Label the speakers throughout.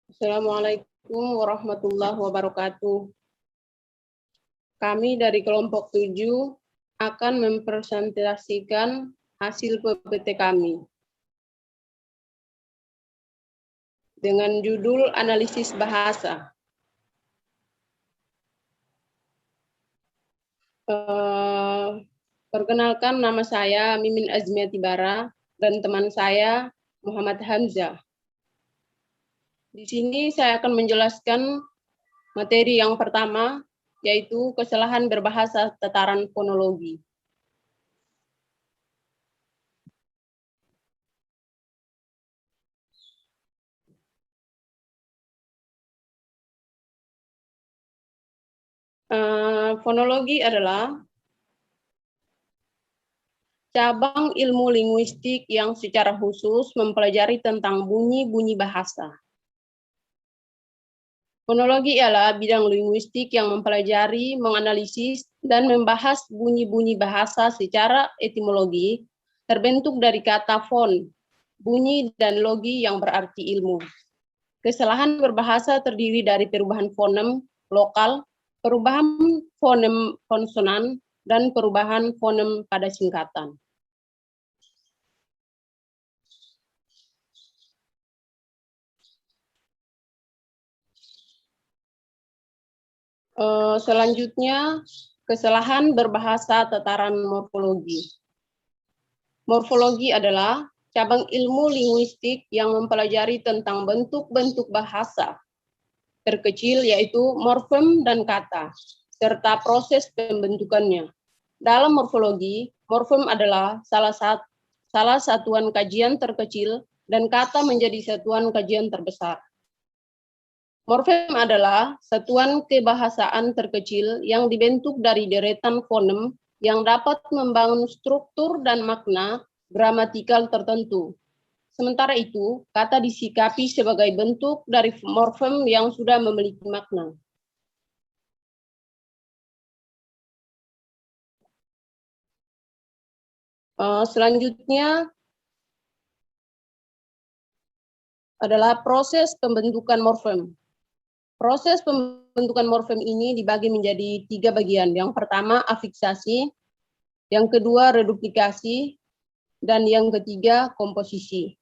Speaker 1: Assalamualaikum warahmatullahi wabarakatuh. Kami dari kelompok 7 akan mempresentasikan hasil PPT kami dengan judul analisis bahasa. Perkenalkan, nama saya Mimin Azmiati Bara dan teman saya Muhammad Hamzah. Di sini saya akan menjelaskan materi yang pertama, yaitu kesalahan berbahasa tataran fonologi. Fonologi adalah cabang ilmu linguistik yang secara khusus mempelajari tentang bunyi-bunyi bahasa. Fonologi ialah bidang linguistik yang mempelajari, menganalisis, dan membahas bunyi-bunyi bahasa secara etimologi, terbentuk dari kata fon, bunyi, dan logi yang berarti ilmu. Kesalahan berbahasa terdiri dari perubahan fonem lokal, perubahan fonem konsonan, dan perubahan fonem pada singkatan. Selanjutnya, kesalahan berbahasa tataran morfologi. Morfologi adalah cabang ilmu linguistik yang mempelajari tentang bentuk-bentuk bahasa terkecil, yaitu morfem dan kata, serta proses pembentukannya. Dalam morfologi, morfem adalah salah satuan kajian terkecil dan kata menjadi satuan kajian terbesar. Morfem adalah satuan kebahasaan terkecil yang dibentuk dari deretan fonem yang dapat membangun struktur dan makna gramatikal tertentu. Sementara itu, kata disikapi sebagai bentuk dari morfem yang sudah memiliki makna. Selanjutnya adalah proses pembentukan morfem. Proses pembentukan morfem ini dibagi menjadi 3 bagian. Yang pertama, afiksasi, yang kedua, reduplikasi, dan yang ketiga, komposisi.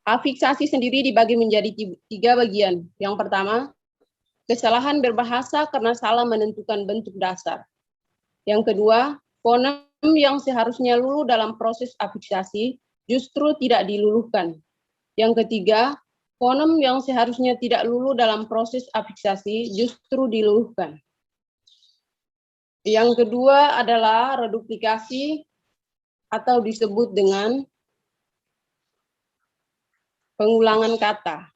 Speaker 1: Afiksasi sendiri dibagi menjadi 3 bagian. Yang pertama, kesalahan berbahasa karena salah menentukan bentuk dasar. Yang kedua, fonem yang seharusnya luluh dalam proses afiksasi justru tidak diluluhkan. Yang ketiga, fonem yang seharusnya tidak luluh dalam proses afiksasi justru diluluhkan. Yang kedua adalah reduplikasi atau disebut dengan pengulangan kata.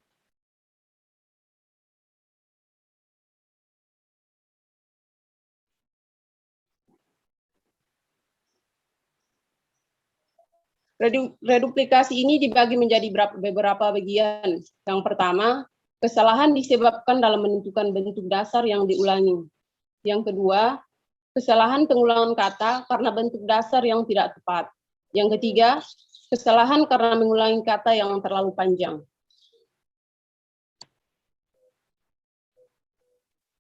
Speaker 1: Reduplikasi ini dibagi menjadi beberapa bagian. Yang pertama, kesalahan disebabkan dalam menentukan bentuk dasar yang diulangi. Yang kedua, kesalahan pengulangan kata karena bentuk dasar yang tidak tepat. Yang ketiga, kesalahan karena mengulangi kata yang terlalu panjang.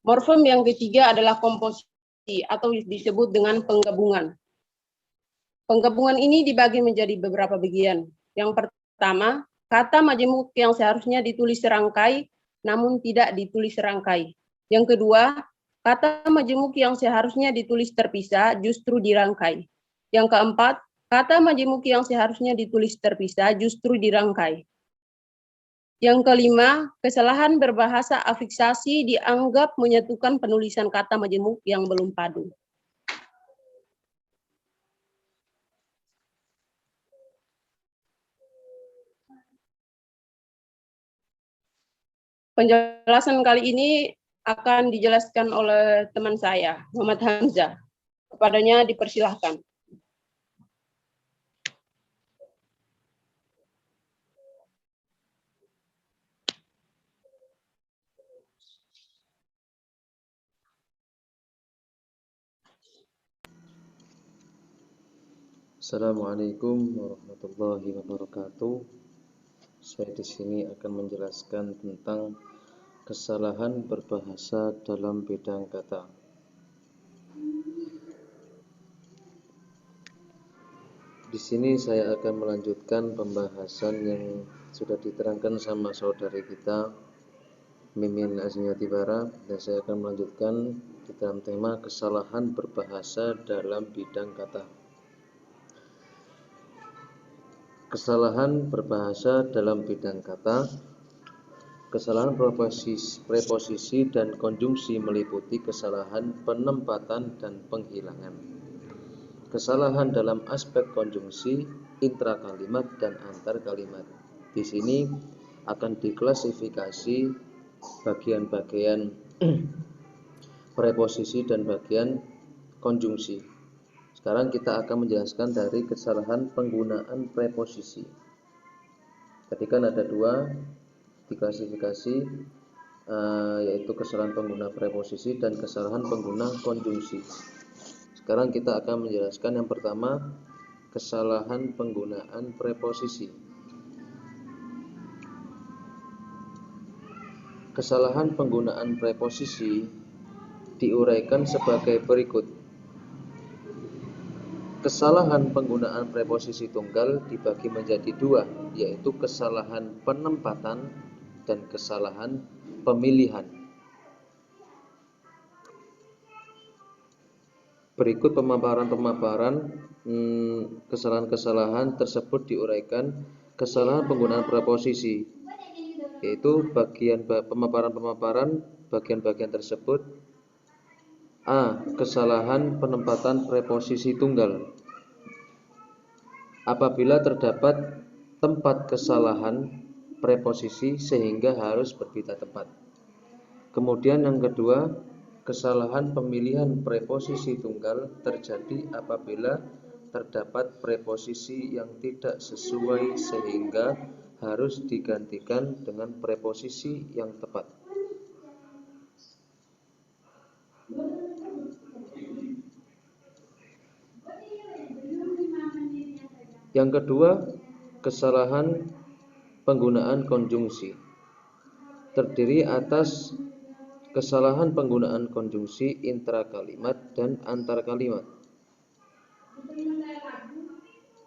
Speaker 1: Morfem yang ketiga adalah komposisi atau disebut dengan penggabungan. Penggabungan ini dibagi menjadi beberapa bagian. Yang pertama, kata majemuk yang seharusnya ditulis serangkai, namun tidak ditulis serangkai. Yang kedua, kata majemuk yang seharusnya ditulis terpisah, justru dirangkai. Yang keempat, kata majemuk yang seharusnya ditulis terpisah, justru dirangkai. Yang kelima, kesalahan berbahasa afiksasi dianggap menyatukan penulisan kata majemuk yang belum padu. Penjelasan kali ini akan dijelaskan oleh teman saya, Muhammad Hamzah. Kepadanya dipersilahkan.
Speaker 2: Assalamualaikum warahmatullahi wabarakatuh. Saya di sini akan menjelaskan tentang kesalahan berbahasa dalam bidang kata. Di sini saya akan melanjutkan pembahasan yang sudah diterangkan sama saudari kita Mimin Azmiati Bara, dan saya akan melanjutkan di dalam tema kesalahan berbahasa dalam bidang kata. Kesalahan berbahasa dalam bidang kata. Kesalahan preposisi dan konjungsi meliputi kesalahan penempatan dan penghilangan. Kesalahan dalam aspek konjungsi, intrakalimat dan antar kalimat. Di sini akan diklasifikasi bagian-bagian preposisi dan bagian konjungsi. Sekarang kita akan menjelaskan dari kesalahan penggunaan preposisi. Tadi kan ada dua diklasifikasi, yaitu kesalahan pengguna preposisi dan kesalahan pengguna konjungsi. Sekarang kita akan menjelaskan yang pertama, kesalahan penggunaan preposisi. Kesalahan penggunaan preposisi diuraikan sebagai berikut. Kesalahan penggunaan preposisi tunggal dibagi menjadi dua, yaitu kesalahan penempatan dan kesalahan pemilihan. Berikut pemaparan kesalahan-kesalahan tersebut diuraikan. Kesalahan penggunaan preposisi, yaitu pemaparan bagian-bagian tersebut. A. Kesalahan penempatan preposisi tunggal. Apabila terdapat tempat kesalahan preposisi sehingga harus berpindah tempat. Kemudian yang kedua, kesalahan pemilihan preposisi tunggal terjadi apabila terdapat preposisi yang tidak sesuai sehingga harus digantikan dengan preposisi yang tepat. Yang kedua, kesalahan penggunaan konjungsi. Terdiri atas kesalahan penggunaan konjungsi intrakalimat dan antar kalimat.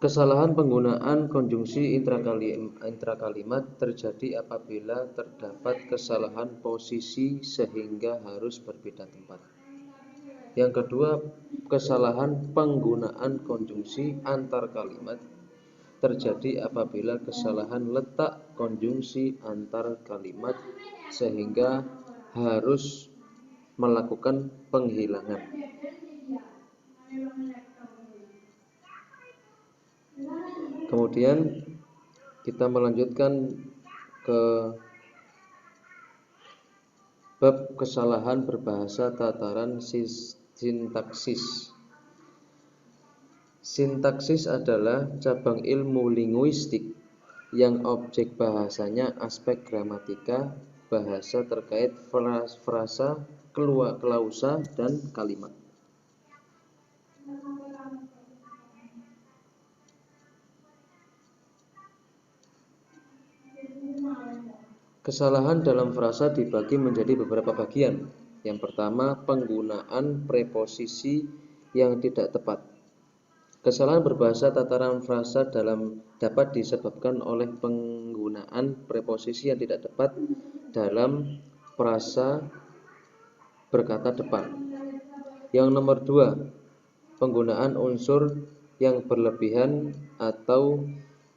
Speaker 2: Kesalahan penggunaan konjungsi intrakalimat terjadi apabila terdapat kesalahan posisi sehingga harus berpindah tempat. Yang kedua, kesalahan penggunaan konjungsi antar kalimat terjadi apabila kesalahan letak konjungsi antar kalimat sehingga harus melakukan penghilangan. Kemudian kita melanjutkan ke bab kesalahan berbahasa tataran sintaksis. Sintaksis adalah cabang ilmu linguistik yang objek bahasanya aspek gramatika bahasa terkait frasa, klausa, dan kalimat. Kesalahan dalam frasa dibagi menjadi beberapa bagian. Yang pertama, penggunaan preposisi yang tidak tepat. Kesalahan berbahasa tataran frasa dapat disebabkan oleh penggunaan preposisi yang tidak tepat dalam frasa berkata depan. Yang nomor 2, penggunaan unsur yang berlebihan atau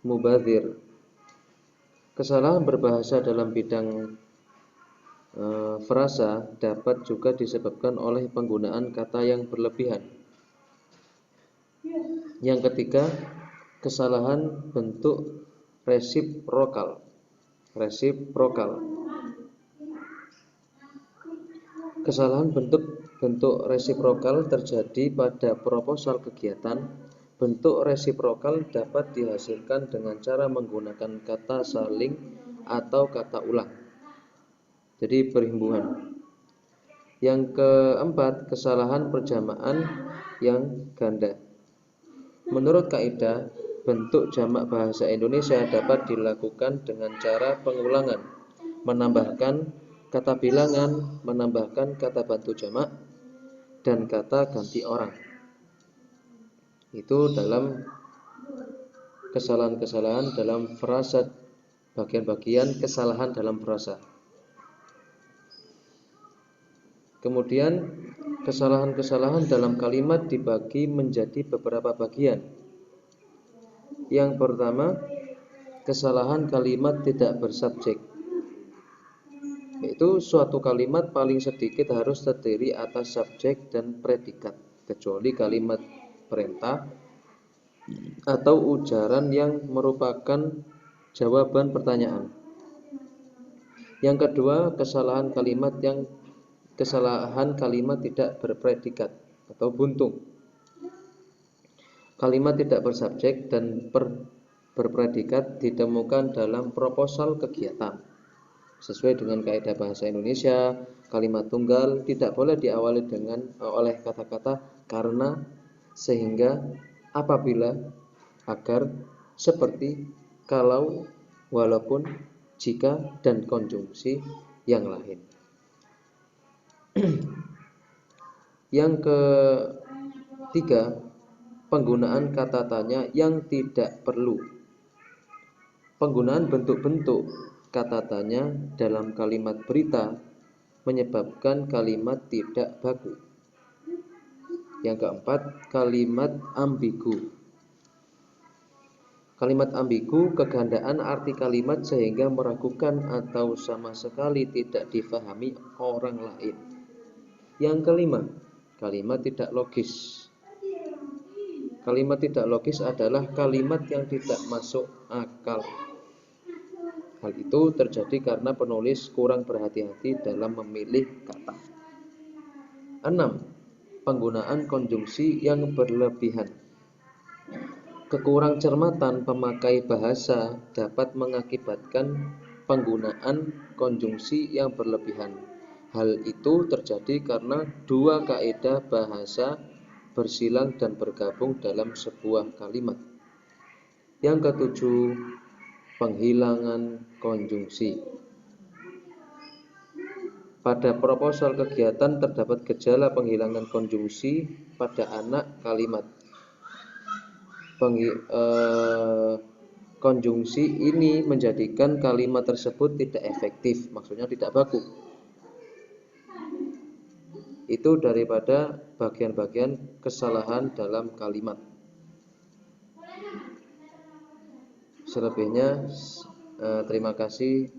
Speaker 2: mubadzir. Kesalahan berbahasa dalam bidang frasa dapat juga disebabkan oleh penggunaan kata yang berlebihan. Yang ketiga, kesalahan bentuk resiprokal. Kesalahan bentuk resiprokal terjadi pada proposal kegiatan. Bentuk resiprokal dapat dihasilkan dengan cara menggunakan kata saling atau kata ulang. Jadi berhimpungan. Yang keempat, kesalahan perjamaan yang ganda. Menurut kaidah, bentuk jamak bahasa Indonesia dapat dilakukan dengan cara pengulangan, menambahkan kata bilangan, menambahkan kata bantu jamak, dan kata ganti orang. Itu dalam kesalahan-kesalahan dalam frasa, bagian-bagian kesalahan dalam frasa. Kemudian kesalahan-kesalahan dalam kalimat dibagi menjadi beberapa bagian. Yang pertama, kesalahan kalimat tidak bersubjek, yaitu suatu kalimat paling sedikit harus terdiri atas subjek dan predikat, kecuali kalimat perintah atau ujaran yang merupakan jawaban pertanyaan. Yang kedua, kesalahan kalimat tidak berpredikat atau buntung. Kalimat tidak bersubjek dan berpredikat ditemukan dalam proposal kegiatan. Sesuai dengan kaidah bahasa Indonesia, kalimat tunggal tidak boleh diawali oleh kata-kata karena, sehingga, apabila, agar, seperti, kalau, walaupun, jika, dan konjungsi yang lain. Yang ketiga, penggunaan kata tanya yang tidak perlu. Penggunaan bentuk-bentuk kata tanya dalam kalimat berita menyebabkan kalimat tidak baku. Yang keempat, kalimat ambigu. Kalimat ambigu, kegandaan arti kalimat sehingga meragukan atau sama sekali tidak difahami orang lain. Yang kelima, kalimat tidak logis. Kalimat tidak logis adalah kalimat yang tidak masuk akal. Hal itu terjadi karena penulis kurang berhati-hati dalam memilih kata. 6. Penggunaan konjungsi yang berlebihan. Kekurangcermatan pemakai bahasa dapat mengakibatkan penggunaan konjungsi yang berlebihan. Hal itu terjadi karena dua kaidah bahasa bersilang dan bergabung dalam sebuah kalimat. Yang ketujuh, penghilangan konjungsi. Pada proposal kegiatan terdapat gejala penghilangan konjungsi pada anak kalimat. Konjungsi ini menjadikan kalimat tersebut tidak efektif, maksudnya tidak baku. Itu daripada bagian-bagian kesalahan dalam kalimat. Selebihnya terima kasih.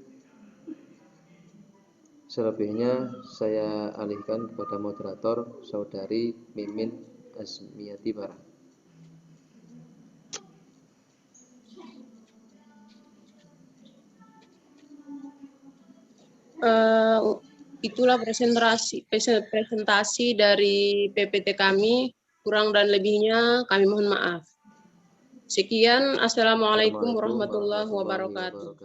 Speaker 2: Selebihnya saya alihkan kepada moderator Saudari Mimin Asmiati Bara.
Speaker 1: Itulah presentasi dari PPT kami. Kurang dan lebihnya kami mohon maaf. Sekian, Assalamualaikum warahmatullahi wabarakatuh.